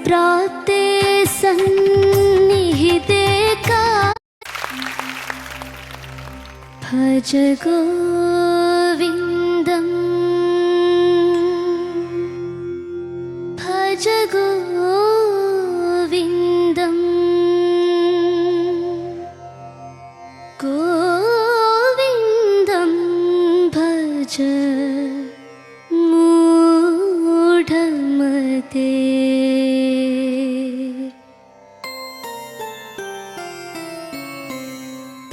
सम्प्राप्ते सन्निहिते भज गोविन्दं भज गोविन्दं गोविन्दं भज मूढमते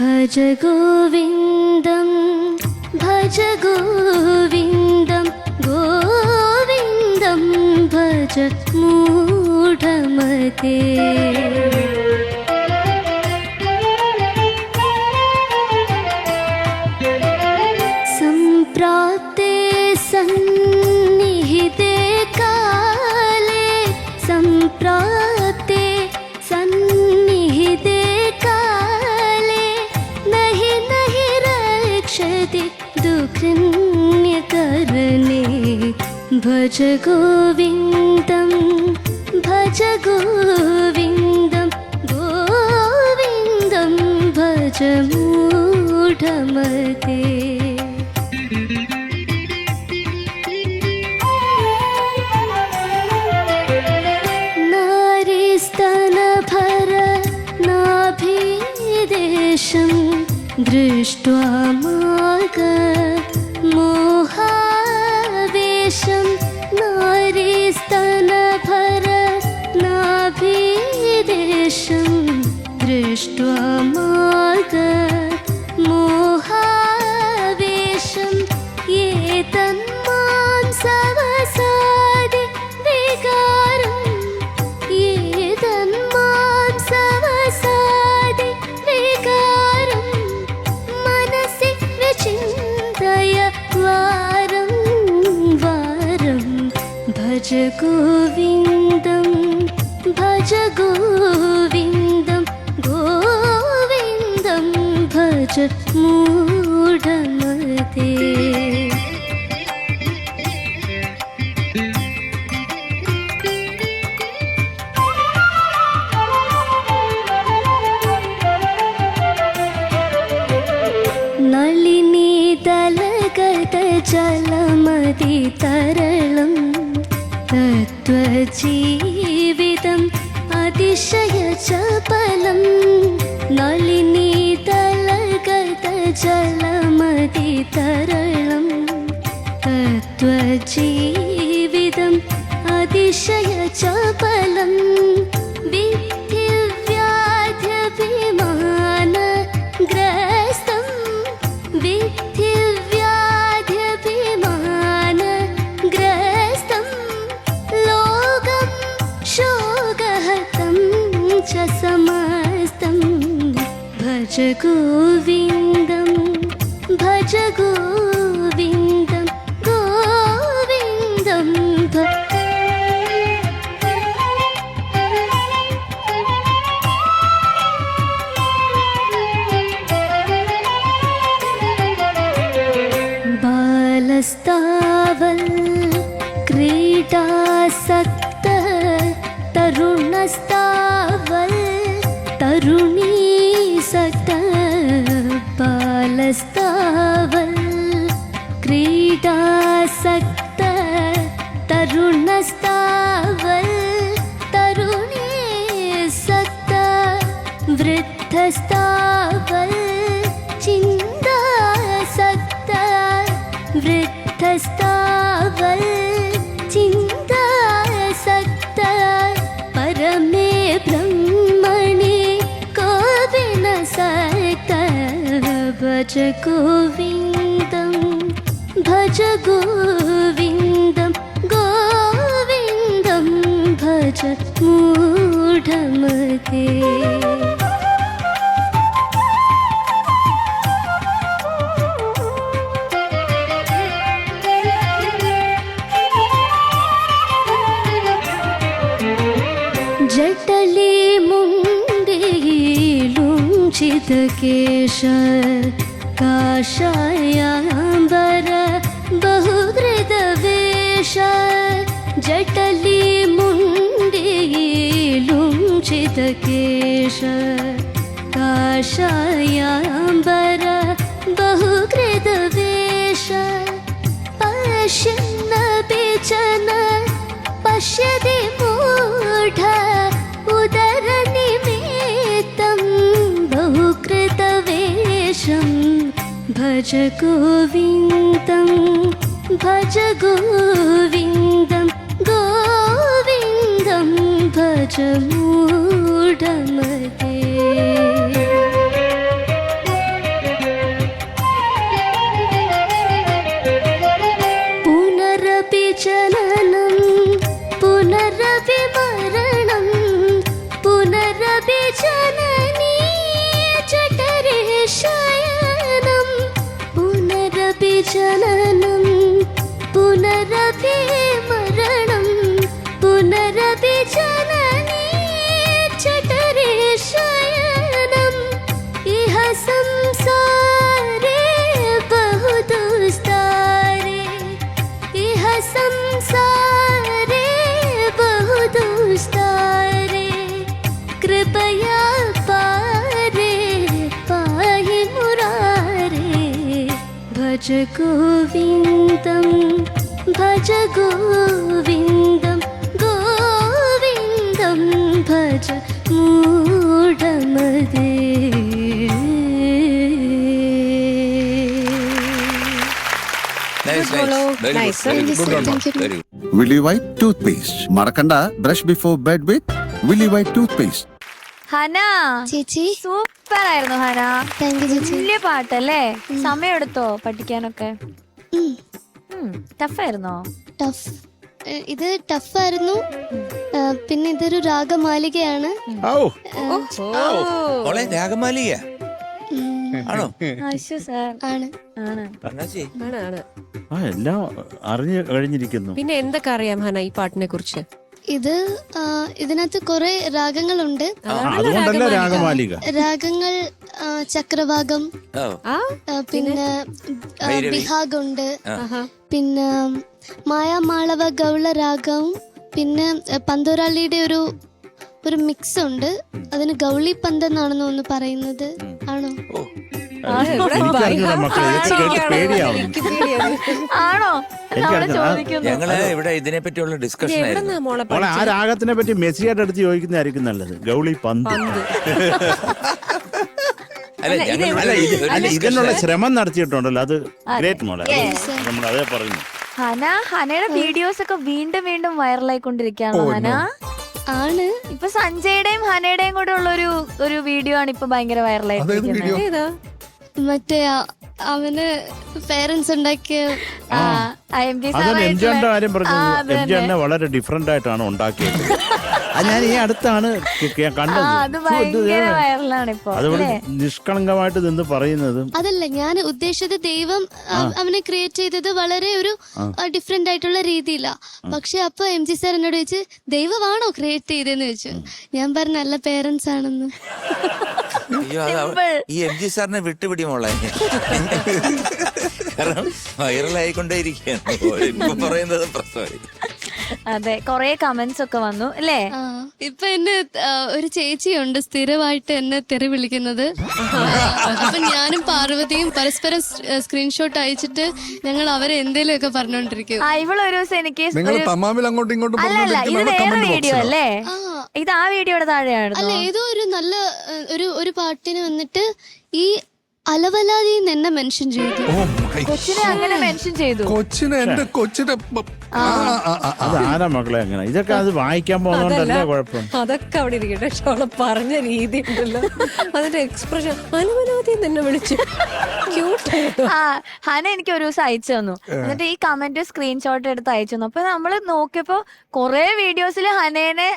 भज गोविन्दं भज गोविन्दं गोविन्दं भज मूढमते सम्प्राप्ते सन्निहिते काले सम्प्राप्ते सन्निहिते काले नहि नहि रक्षति दुःखन्यकरणे भज गोविन्दं भज गोविन्दं गोविन्दं भज मूढमते नारीस्तनभरनाभिदेशं दृष्ट्वा मोहावेशं नारीस्तनभरनाभिदेशं दृष्ट्वा मोहावेशं एतन्मांसवसादि विकारं एतन्मांसवसादि विकारं मनसि विचिन्तय वारं वारं भज गोविन्दं भज गोविन्दं गोविन्दं भज मूढमते नलिनीतलगतजलमतितरलं तत्त्वजीवितम् अतिशयचपलं नलिनीतलगतजलमतितरलं तत्त्वजीवितम् अतिशयचपलं विद्धिव्याध्यभिमानग्रस्तं विद्धिव्याध्यभिमानग्रस्तं लोकं शोकहतं च समस्तं भज गोविन्दं भज गोविन्दं गोविन्दं बालस्तावल् क्रीडासक्तः तरुणस्तावल् तरुणीसक्तः बालस्तावल् क्रीडासक्तः तरुणस्तावल् तरुणीसक्तः वृद्धस्तावल् चिन्तासक्तः वृद्धस्तावल् चिन्तासक्तः परमे ब्रह्मणि कोऽपि न सक्तः भज गोविन्दं भज गोविन्दं गोविन्दं भज मूढमते जटली मुण्डिलुञ्चितकेश काषायाम्बर बहुधृतवेश जटली मुण्डी काञ्चितकेश काषायाम्बर बहुकृतवेष पश्यन्नपि च न पश्यति मूढ उदरनिमित्तं बहुकृतवेषं भज गोविन्दं भज गोविन्दं गोविन्दं भज मूढमते पुनरपि जननं पुनरपि मरणं पुनरपि जननी जठरे शयनं पुनरपि जननं पुनरपि मरणं पुनरपि जननी जठरे शयनम् इह संसारे बहुदुस्तारे इह संसारे बहुदुस्तारे कृपया पारे पाहि मुरारे भज गोविन्दं भज गोविन्दं गोविन्दं भज मूढमते Willy White toothpaste. Marakanda, brush before bed with Willy White toothpaste. Hana ചേച്ചി സൂപ്പർ ആയിരുന്നു ഹന. താങ്ക് യു ചേച്ചി. വലിയ പാട്ടല്ലേ? സമയം എടുത്തോ പഠിക്കാനൊക്കെ? ടഫായിരുന്നോ? ടഫ് ഇത് ടഫായിരുന്നു. പിന്നെ ഇതൊരു രാഗമാലികയാണ്. രാഗമാലിക ആണോ? ആശു സാർ ആണ് ആണ്. എല്ലാം അറിഞ്ഞു കഴിഞ്ഞിരിക്കുന്നു. പിന്നെ എന്തൊക്കെ അറിയാം ഹന ഈ പാട്ടിനെ കുറിച്ച്? ഇത് ഇതിനകത്ത് കുറെ രാഗങ്ങളുണ്ട്. അതുകൊണ്ടല്ല രാഗമാലിക. രാഗങ്ങൾ ചക്രവാകം, പിന്നെ ബിഹാഗുണ്ട്, പിന്നെ മായാമാളവ ഗൗള രാഗവും, പിന്നെ പന്തോരാളിയുടെ ഒരു മിക്സ് ഉണ്ട്. അതിന് ഗൗളി പന്ത് എന്നാണെന്ന് ഒന്ന് പറയുന്നത്. ആണോ? ആണോ? ഞങ്ങള് ഇവിടെ ഇതിനെ പറ്റിയുള്ള ഡിസ്കഷൻ ആ രാഗത്തിനെ പറ്റി മെസ്സിയായിട്ട് എടുത്ത് ചോദിക്കുന്നതായിരിക്കും നല്ലത്. ഗൗളി പന്ത്. അല്ല ഇതിനുള്ള ശ്രമം നടത്തിയിട്ടുണ്ടല്ലോ, അത് ഗ്രേറ്റ് മോളെ. നമ്മൾ അതേ പറയുന്നു. ഹനയുടെ വീഡിയോസ് ഒക്കെ വീണ്ടും വീണ്ടും വൈറലായിക്കൊണ്ടിരിക്കുകയാണോ ഹന? ആണ്. ഇപ്പൊ സഞ്ജയുടെയും ഹനയുടെയും കൂടെ ഉള്ള ഒരു വീഡിയോ ആണ് ഇപ്പൊ ഭയങ്കര വൈറലായിട്ട്. മറ്റേ അവന് പേരൻസ് ഉണ്ടാക്കിയ അതാണ് എംജിആറിന്റെ കാര്യം പറഞ്ഞത്. എംജിആറിനെ വളരെ ഡിഫറെന്റ് ആയിട്ടാണ് ഉണ്ടാക്കിയത്. അത് ഞാൻ ഈ അടുത്താണ് കണ്ടത്. അതുകൊണ്ട് നിഷ്കളങ്കമായിട്ട് നിന്ന് പറയുന്നത് അതല്ല ഞാൻ ഉദ്ദേശിച്ചത്. ദൈവം അവനെ ക്രിയേറ്റ് ചെയ്തത് വളരെ ഒരു ഡിഫറെന്റ് ആയിട്ടുള്ള രീതിയിലാ. പക്ഷെ അപ്പൊ എം ജി സാർ എന്നോട് ചോദിച്ചു, ദൈവമാണോ ക്രിയേറ്റ് ചെയ്തെന്ന് ചോദിച്ചു. ഞാൻ പറഞ്ഞ നല്ല പേരൻസ് ആണെന്ന്. ഈ എം ജി സാറിനെ വിട്ടുപിടി മോളെ, കാരണം വൈറലായിക്കൊണ്ടേയിരിക്കുകയാണ് പറയുന്നത് പ്രശ്നമായി. അതെ, കൊറേ കമന്റ്സ് ഒക്കെ വന്നു അല്ലേ? ഇപ്പൊ എന്നെ ഒരു ചേച്ചിയുണ്ട് സ്ഥിരമായിട്ട് എന്നെ തെറി വിളിക്കുന്നത്. അപ്പൊ ഞാനും പാർവതിയും പരസ്പരം സ്ക്രീൻഷോട്ട് അയച്ചിട്ട് ഞങ്ങൾ അവരെ എന്തേലും ഒക്കെ പറഞ്ഞോണ്ടിരിക്കും. ഇവളൊരു ദിവസം എനിക്ക് അല്ലല്ല, ഇത് വേറെ വീഡിയോ അല്ലേ? ഇത് ആ വീഡിയോയുടെ താഴെയാണ്. അല്ല, ഏതോ ഒരു നല്ല ഒരു പാട്ടിന് വന്നിട്ട് ഈ അലവലാതി എന്നെ മെൻഷൻ ചെയ്തു. കൊച്ചിനെ അങ്ങനെ മെൻഷൻ ചെയ്തു. എന്റെ കൊച്ചിനെ അത് ആരാ മക്കളെ അങ്ങനെ? ഇതൊക്കെ അത് വായിക്കാൻ പോകുന്നോണ്ടല്ലേ കുഴപ്പം. അതൊക്കെ അവിടെ ഇരിക്കട്ടെ. പക്ഷെ അവളെ പറഞ്ഞ രീതി ഉണ്ടല്ലോ, അതിന്റെ എക്സ്പ്രഷൻ അനുമനാതി തന്നെ വിളിച്ചു. ഹന എനിക്ക് ഒരു ദിവസം അയച്ചു തന്നു. എന്നിട്ട് ഈ കമന്റ് സ്ക്രീൻഷോട്ട് എടുത്ത് അയച്ചു തന്നു. അപ്പൊ നമ്മള് നോക്കിയപ്പോ കൊറേ വീഡിയോസിൽ ഹനേനെ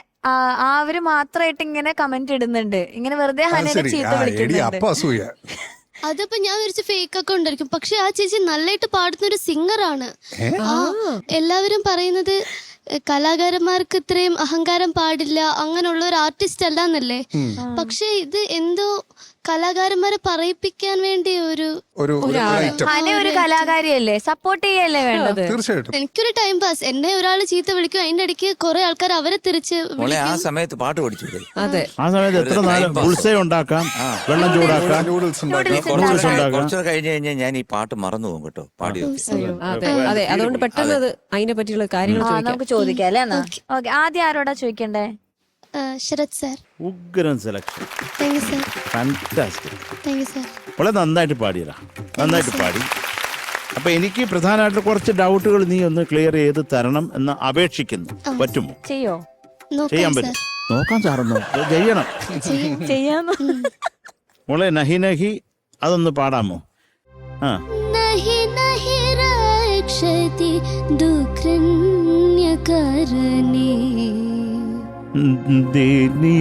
അവര് മാത്രമായിട്ട് ഇങ്ങനെ കമന്റ് ഇടുന്നുണ്ട്. ഇങ്ങനെ വെറുതെ ഹനേനെ ചീത്ത വിളിക്കുന്നുണ്ട്. അതിപ്പോ ഞാൻ വിചാരിച്ച ഫേക്ക് ഒക്കെ ഉണ്ടായിരിക്കും. പക്ഷെ ആ ചേച്ചി നല്ലതായിട്ട് പാടുന്ന ഒരു സിംഗറാണ്. എല്ലാവരും പറയുന്നത് കലാകാരന്മാർക്ക് ഇത്രയും അഹങ്കാരം പാടില്ല, അങ്ങനെയുള്ള ഒരു ആർട്ടിസ്റ്റ് അല്ലാന്നല്ലേ. പക്ഷെ ഇത് എന്തോ കലാകാരന്മാരെ പറയിപ്പിക്കാൻ വേണ്ടി ഒരു ഒരു ഐറ്റം ഹന ഒരു കലാകാരിയല്ലേ, സപ്പോർട്ട് ചെയ്യല്ലേ വേണ്ടത്. തീർച്ചയായിട്ടും. എനിക്കൊരു ടൈം പാസ്. എന്നെ ഒരാൾ ചീത്ത വിളിക്കും, അതിന്റെ ഇടയ്ക്ക് കുറെ ആൾക്കാർ അവരെ തിരിച്ച് മോളെ ആ സമയത്ത് പാട്ട് പഠിച്ചു അതെ. ആ സമയത്ത് എത്ര നാളെ ബുൾസൈ ഉണ്ടാക്കാം, വെള്ളം ചൂടാക്കാം, നൂഡിൽസ് ഉണ്ടാക്കാം. കുറച്ചുകൂടെ കഴിഞ്ഞ് കഴിഞ്ഞാൽ ഞാൻ ഈ പാട്ട് മറന്നു പോകും കേട്ടോ, പാടി അതെ അതെ, അതുകൊണ്ട് പെട്ടെന്ന് അത് അതിനെ പറ്റിയുള്ള കാര്യങ്ങൾ ചോദിക്കാം. നമുക്ക് ചോദിക്കാം അല്ലേ എന്നാ. ഓക്കെ, ആദ്യം ആരോടാ ചോദിക്കണ്ടേ? ശരത് സാർ. ഉഗ്രൻ selection, thank you sir. Fantastic. Thank you sir. വളരെ നന്നായിട്ട് പാടിയതാ, നന്നായിട്ട് പാടി. അപ്പൊ എനിക്ക് പ്രധാനമായിട്ട് കുറച്ച് ഡൗട്ടുകൾ നീ ഒന്ന് ക്ലിയർ ചെയ്ത് തരണം എന്ന് അപേക്ഷിക്കുന്നു. പറ്റുമോ? ചെയ്യോ? ചെയ്യാൻ നോക്കാം പറ്റും. സാർ. നോക്കാൻ സാറൊന്നു ചെയ്യണം. ചെയ്യാമോ? മോളെ നഹി നഹി അതൊന്ന് പാടാമോ? ആ, നഹി നഹി രക്ഷതി ദുഃഖന്യകരണേ ദേ നീ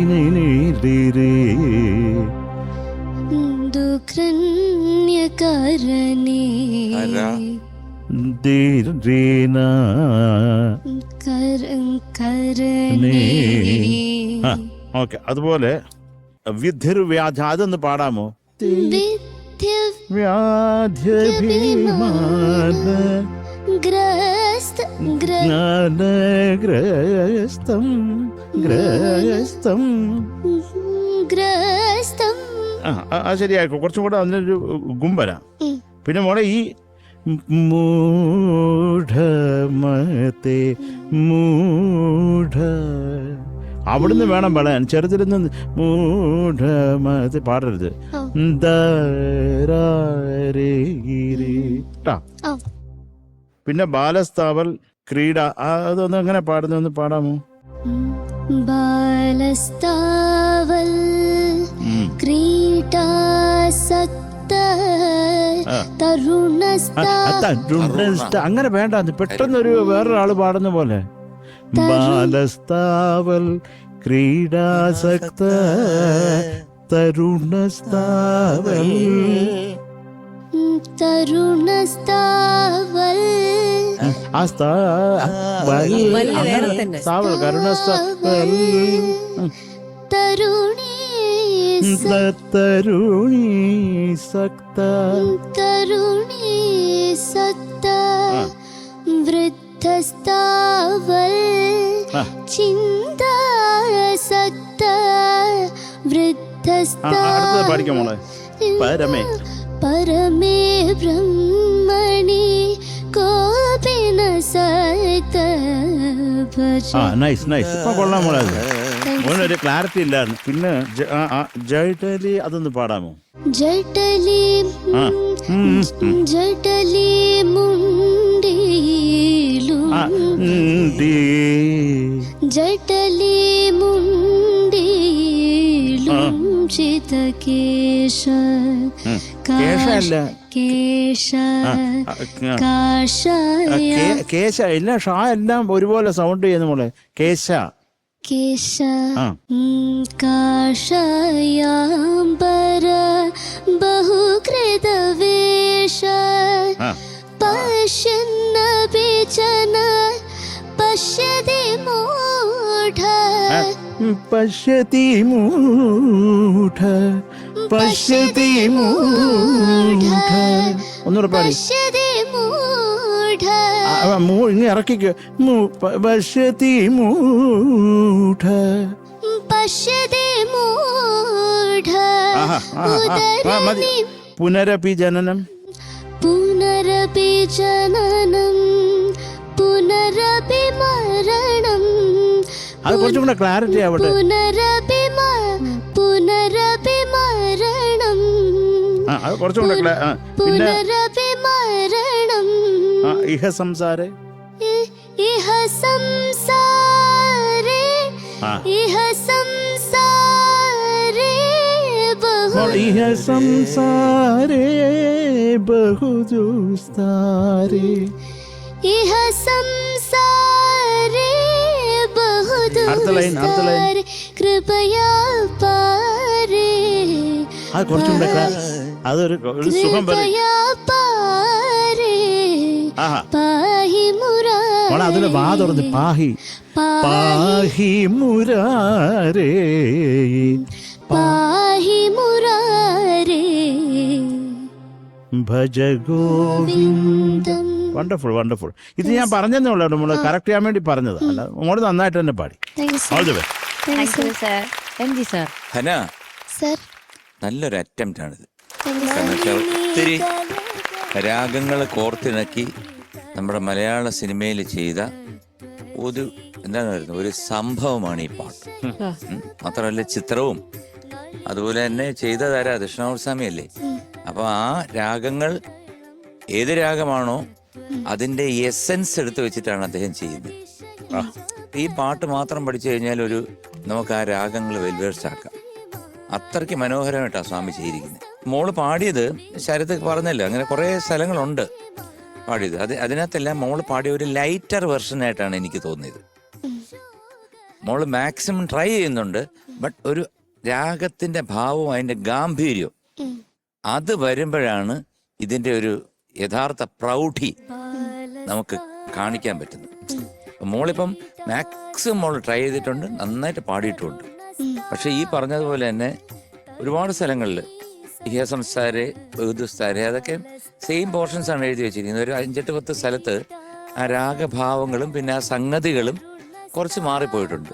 നീ നീ ദേ രേ. ദുഃഖന്യകരണേ ആരാ? ദേ രേ നാ. കരണേ. ആ, ഓക്കെ. അതുപോലെ വിദ്യുർവ്യാധ അതൊന്ന് പാടാമോ? വിദ്യ വ്യാധ്യഭിമാന ഗ്രസ്ത ഗ്രസ്തം ഗ്രസ്തം. ഗ്രസ്തം. ആ ശരിയായിക്കോ. കുറച്ചും കൂടെ അതിനൊരു ഗുംബര. പിന്നെ മോളെ ഈ മൂഢമത്തെ മൂഢ അവിടുന്ന് വേണം പറയാൻ. ചെറുതിൽ നിന്ന് മൂഢമത്തെ പാടരുത്. ട്ടാ. പിന്നെ ബാലസ്ഥാവൽ ക്രീഡ അതൊന്ന് എങ്ങനെ പാടുന്നൊന്ന് പാടാമോ? ബാലസ്താവൽ ക്രീഡാസക്ത തരുണസ്താ. അങ്ങനെ വേണ്ട, അത് പെട്ടെന്നൊരു വേറൊരാള് പാടുന്ന പോലെ. ബാലസ്താവൽ ക്രീഡാസക്ത തരുണസ്താവൽ തരുണസ്താവൽ. ആ വേറെ തന്നെ. സ്ഥാവൽ കരുണസ്താവൽ തരുണീ തരുണീ സക്ത തരുണീ സക്ത വൃദ്ധസ്താവൽ ചിന്താസക്ത അടുത്തത് പഠിക്കാം മോളെ. പരമേ പരമേ ബ്രഹ്മണി കോപിന സക്ത നൈസ് നൈസ്. ഇപ്പൊ കൊള്ളാം മോളെ. മോനൊരു ക്ലാരിറ്റി ഇല്ലായിരുന്നു. പിന്നെ ജൈട്ടലി അതൊന്ന് പാടാമോ? ജട്ടലി ജട്ടലി മുണ്ടിയിലും ജട്ടലി മുണ്ടിയിലും ചിതകേശ കേശല്ല കേശ കാഷായ കേശ ഇല്ല, ഷാ എല്ലാം ഒരുപോലെ സൗണ്ട് ചെയ്യുന്ന മോളെ. കേശ കേശ കാഷായാംബര ബഹുകൃതവേഷ പശ്യന്ന ബിജന പശ്യതി മൂഢ പശ്യതി മൂഢ പശ്യതി മൂഢ. ഒന്നുകൂടെ പാടി. പശ്യതി മൂഢ ഇങ്ങനെ ഇറക്കിക്കോ. പശ്യതി മൂഢ പശ്യതി മൂഢ മതി. പുനരപി ജനനം പുനരപി ജനനം പുനരപി മരണം. അത് കുറച്ചും കൂടെ ക്ലാരിറ്റി ആവട്ടെ. പുനരപി മരണം അത് കുറച്ചും കൂടെ പിന്നെ പുനരപി മരണം. ഇഹ സംസാരേ ഇഹ സംസാരേ ഇഹ സംസാരേ ബഹു ഇഹ സംസാരേ ബഹുദുസ്താരേ ഇഹ സംസാരേ അടുത്ത ലൈൻ. ബഹുദുസ്താരേ കൃപയാ പാരേ. അത് കുറച്ചും കൂടെ അതൊരു സുഖം വരും. കൃപയാ പാരേ പാഹി മുരാരേ. അതിന് വാ തുറന്ന് പാഹി പാഹി മുരാരേ പാഹി മുരാരേ ഭജ ഗോവിന്ദം. Wonderful wonderful. ഇത് ഞാൻ പറഞ്ഞതേ ഉള്ളൂ, നമ്മൾ കറക്റ്റ് ചെയ്യാൻ വേണ്ടി പറഞ്ഞത് അല്ല. മോള് നന്നായിട്ട് തന്നെ പാടി. All the best. Thank you sir. MG sir. Hana, sir നല്ലൊരു അറ്റംപ്റ്റ് ആണിത്. കാരണം വെച്ചാൽ ഒത്തിരി രാഗങ്ങൾ കോർത്തിണക്കി നമ്മുടെ മലയാള സിനിമയിൽ ചെയ്ത ഒരു എന്താണ് പറയുന്നത്, ഒരു സംഭവമാണ് ഈ പാട്ട്. മാത്രമല്ല ചിത്രവും അതുപോലെ തന്നെ ചെയ്തതാരാ, ദക്ഷിണാമൂർത്തി. അപ്പൊ ആ രാഗങ്ങൾ ഏത് രാഗമാണോ അതിന്റെ എസെൻസ് എടുത്ത് വെച്ചിട്ടാണ് അദ്ദേഹം ചെയ്യുന്നത്. ഈ പാട്ട് മാത്രം പഠിച്ചു കഴിഞ്ഞാൽ നമുക്ക് ആ രാഗങ്ങൾ വെൽവേഴ്സാക്കാം. അത്രയ്ക്ക് മനോഹരമായിട്ടാണ് സ്വാമി ചെയ്തിരിക്കുന്നത്. മോള് പാടിയത് ശരത്ത് പറഞ്ഞല്ലോ, അങ്ങനെ കുറെ സ്ഥലങ്ങളുണ്ട് പാടിയത്. അതിനകത്തെല്ലാം മോള് പാടിയ ഒരു ലൈറ്റർ വെർഷനായിട്ടാണ് എനിക്ക് തോന്നിയത്. മോള് മാക്സിമം ട്രൈ ചെയ്യുന്നുണ്ട്, ബട്ട് ഒരു രാഗത്തിന്റെ ഭാവവും അതിന്റെ ഗാംഭീര്യവും അത് വരുമ്പോഴാണ് ഇതിന്റെ ഒരു യഥാർത്ഥ പ്രൗഢി നമുക്ക് കാണിക്കാൻ പറ്റുന്നത്. മോളിപ്പം മാക്സിമം മോള് ട്രൈ ചെയ്തിട്ടുണ്ട്, നന്നായിട്ട് പാടിയിട്ടുമുണ്ട്. പക്ഷെ ഈ പറഞ്ഞതുപോലെ തന്നെ ഒരുപാട് സ്ഥലങ്ങളിൽ സംസാരെ ബഹുദുസ്താരെ അതൊക്കെ സെയിം പോർഷൻസ് ആണ് എഴുതി വെച്ചിരിക്കുന്നത്. ഒരു 5-10 സ്ഥലത്ത് ആ രാഗഭാവങ്ങളും പിന്നെ ആ സംഗതികളും കുറച്ച് മാറിപ്പോയിട്ടുണ്ട്.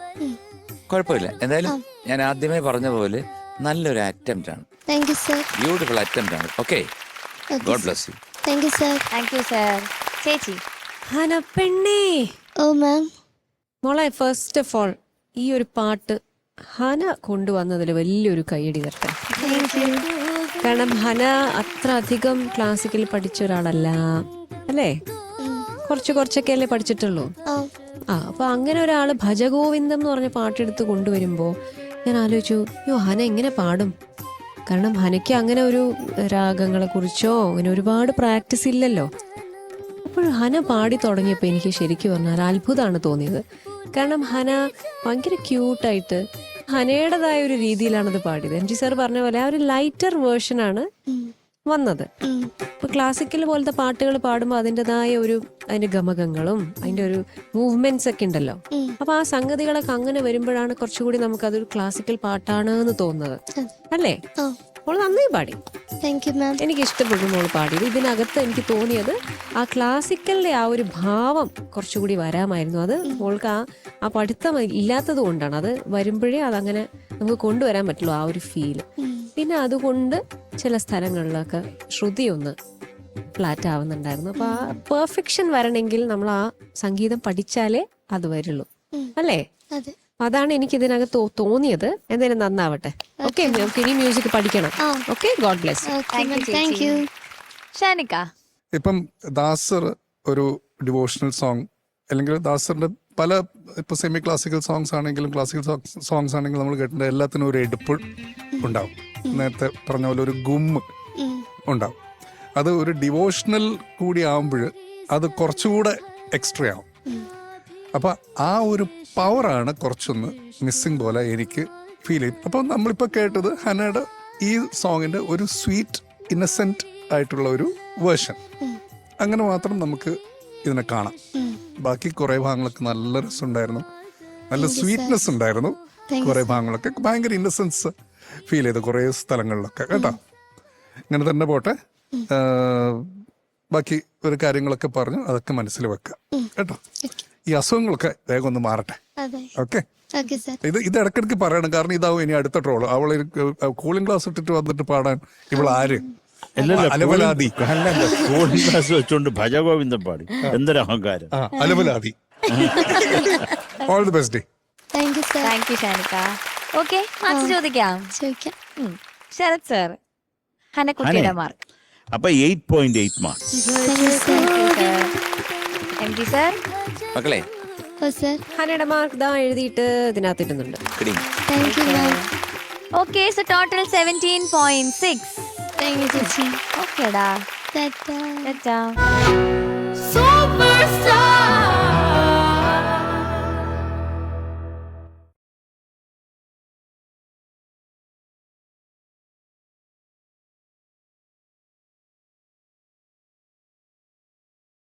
കുഴപ്പമില്ല. എന്തായാലും ഞാൻ ആദ്യമേ പറഞ്ഞ പോലെ നല്ലൊരു അറ്റംപ്റ്റ് ആണ്. ബ്യൂട്ടിഫുൾ അറ്റംപ്റ്റ് ആണ്. Okay, God bless you. Thank you sir. Thank you sir. ചേച്ചി. ഹന പെണ്ണേ. ഓ മാം. മോളെ, ഫസ്റ്റ് ഓഫ് ഓൾ ഈ ഒരു പാട്ട് ഹന കൊണ്ടുവന്നതിൽ വലിയൊരു കൈയടി തരട്ടെ. കാരണം ഹന അത്ര അധികം ക്ലാസിക്കൽ പഠിച്ച ഒരാളല്ല അല്ലേ? കുറച്ചൊക്കെ അല്ലേ പഠിച്ചിട്ടുള്ളൂ. അപ്പൊ അങ്ങനെ ഒരാള് ഭജഗോവിന്ദം എന്ന് പറഞ്ഞ പാട്ടെടുത്ത് കൊണ്ടുവരുമ്പോ ഞാൻ ആലോചിച്ചു, ഹന എങ്ങനെ പാടും? കാരണം ഹനയ്ക്ക് അങ്ങനെ ഒരു രാഗങ്ങളെ കുറിച്ചോ അങ്ങനെ ഒരുപാട് പ്രാക്ടീസ് ഇല്ലല്ലോ. അപ്പോൾ ഹന പാടി തുടങ്ങിയപ്പോൾ എനിക്ക് ശരിക്കും പറഞ്ഞാൽ അത്ഭുതമാണ് തോന്നിയത്. കാരണം ഹന ഭയങ്കര ക്യൂട്ടായിട്ട് ഹനയുടേതായ ഒരു രീതിയിലാണത് പാടിയത്. MG സാർ പറഞ്ഞ പോലെ ആ ഒരു ലൈറ്റർ വേർഷനാണ് വന്നത്. ഇപ്പൊ ക്ലാസിക്കൽ പോലത്തെ പാട്ടുകൾ പാടുമ്പോൾ അതിൻ്റെതായ അതിന്റെ ഗമകങ്ങളും അതിന്റെ ഒരു മൂവ്മെന്റ്സ് ഒക്കെ ഉണ്ടല്ലോ. അപ്പൊ ആ സംഗതികളൊക്കെ അങ്ങനെ വരുമ്പോഴാണ് കുറച്ചുകൂടി നമുക്കതൊരു ക്ലാസിക്കൽ പാട്ടാണ് എന്ന് തോന്നുന്നത് അല്ലേ? മോള് നന്നായി പാടി. എനിക്ക് ഇഷ്ടപ്പെട്ടു മോള് പാടിയത്. ഇതിനകത്ത് എനിക്ക് തോന്നിയത് ആ ക്ലാസിക്കലിന്റെ ആ ഒരു ഭാവം കുറച്ചുകൂടി വരാമായിരുന്നു. അത് മോൾക്ക് ആ പഠിത്തം ഇല്ലാത്തത് കൊണ്ടാണ്. അത് വരുമ്പോഴേ അതങ്ങനെ നമുക്ക് കൊണ്ടുവരാൻ പറ്റുള്ളൂ ആ ഒരു ഫീല്. പിന്നെ അതുകൊണ്ട് ചില സ്ഥലങ്ങളിലൊക്കെ ശ്രുതി ഒന്ന് ഫ്ലാറ്റ് ആവുന്നുണ്ടായിരുന്നു. അപ്പൊ ആ പെർഫെക്ഷൻ വരണമെങ്കിൽ നമ്മൾ ആ സംഗീതം പഠിച്ചാലേ അത് വരുള്ളൂ അല്ലേ? അതാണ് എനിക്ക് ഇതിനകത്ത് തോന്നിയത്. എന്തായാലും നന്നാവട്ടെ. ഓക്കെ, നമുക്ക് ഇനി മ്യൂസിക് പഠിക്കണം. Okay, God bless. Thank you. Shanikka. ഇപ്പം ദാസർ ഒരു ഡിവോഷണൽ സോങ് അല്ലെങ്കിൽ ദാസറിന്റെ പല ഇപ്പൊ സെമി ക്ലാസിക്കൽ സോങ്സ് ആണെങ്കിലും ക്ലാസിക്കൽ സോങ്സ് ആണെങ്കിലും നമ്മൾ കേട്ടിട്ടുണ്ട്, എല്ലാത്തിനും ഒരു എടുപ്പ് ഉണ്ടാവും. നേരത്തെ പറഞ്ഞ പോലെ ഒരു ഗുമ്മ് ഉണ്ടാവും. അത് ഒരു ഡിവോഷണൽ കൂടി ആവുമ്പോൾ അത് കുറച്ചുകൂടെ എക്സ്ട്രാ ആവും. അപ്പൊ ആ ഒരു പവറാണ് കുറച്ചൊന്ന് മിസ്സിങ് പോലെ എനിക്ക് ഫീൽ ചെയ്യും. അപ്പൊ നമ്മളിപ്പോ കേട്ടത് ഹനയുടെ ഈ സോങ്ങിന്റെ ഒരു സ്വീറ്റ് ഇന്നസെന്റ് ആയിട്ടുള്ള ഒരു വേർഷൻ. അങ്ങനെ മാത്രം നമുക്ക് ഇതിനെ കാണാം. ബാക്കി കുറെ ഭാഗങ്ങളൊക്കെ നല്ല രസമുണ്ടായിരുന്നു, നല്ല സ്വീറ്റ്നെസ് ഉണ്ടായിരുന്നു. കുറെ ഭാഗങ്ങളൊക്കെ ഭയങ്കര ഇന്നസെൻസ് ഫീൽ ചെയ്തു കുറെ സ്ഥലങ്ങളിലൊക്കെ കേട്ടോ. ഇങ്ങനെ തന്നെ പോട്ടെ. ബാക്കി ഒരു കാര്യങ്ങളൊക്കെ പറഞ്ഞു, അതൊക്കെ മനസ്സിൽ വെക്കാം കേട്ടോ. ഈ അസുഖങ്ങളൊക്കെ വേഗം ഒന്ന് മാറട്ടെ. ഓക്കെ, ഇത് ഇടയ്ക്കിടയ്ക്ക് പറയണം. കാരണം ഇതാവും ഇനി അടുത്ത ട്രോള്. അവള് കൂളിംഗ് ഗ്ലാസ് ഇട്ടിട്ട് വന്നിട്ട് പാടാൻ ഇവൾ ആര്? അലവലാതി. കൂളിംഗ് ഗ്ലാസ് വെച്ചോണ്ട് ഭജഗോവിന്ദം പാടി. എന്തൊരു അഹങ്കാരം. അലവലാതി. All the best. Thank you Shanikka. Okay, ചോദിക്കാം. ശരത് സർ, ഹനക്കുട്ടിയുടെ മാർക്ക്. അപ്പൊ 8.8 മാർക്ക്. MG sir. മക്കളെ, ഹനയുടെ മാർക്ക് ദാ എഴുതിയിട്ട് ഇതിനകത്ത് ഇടുന്നുണ്ട്. Okay, so total 17.6. Thank you ചേച്ചി. ഓക്കേടാ. ടാറ്റാ. ടാറ്റാ.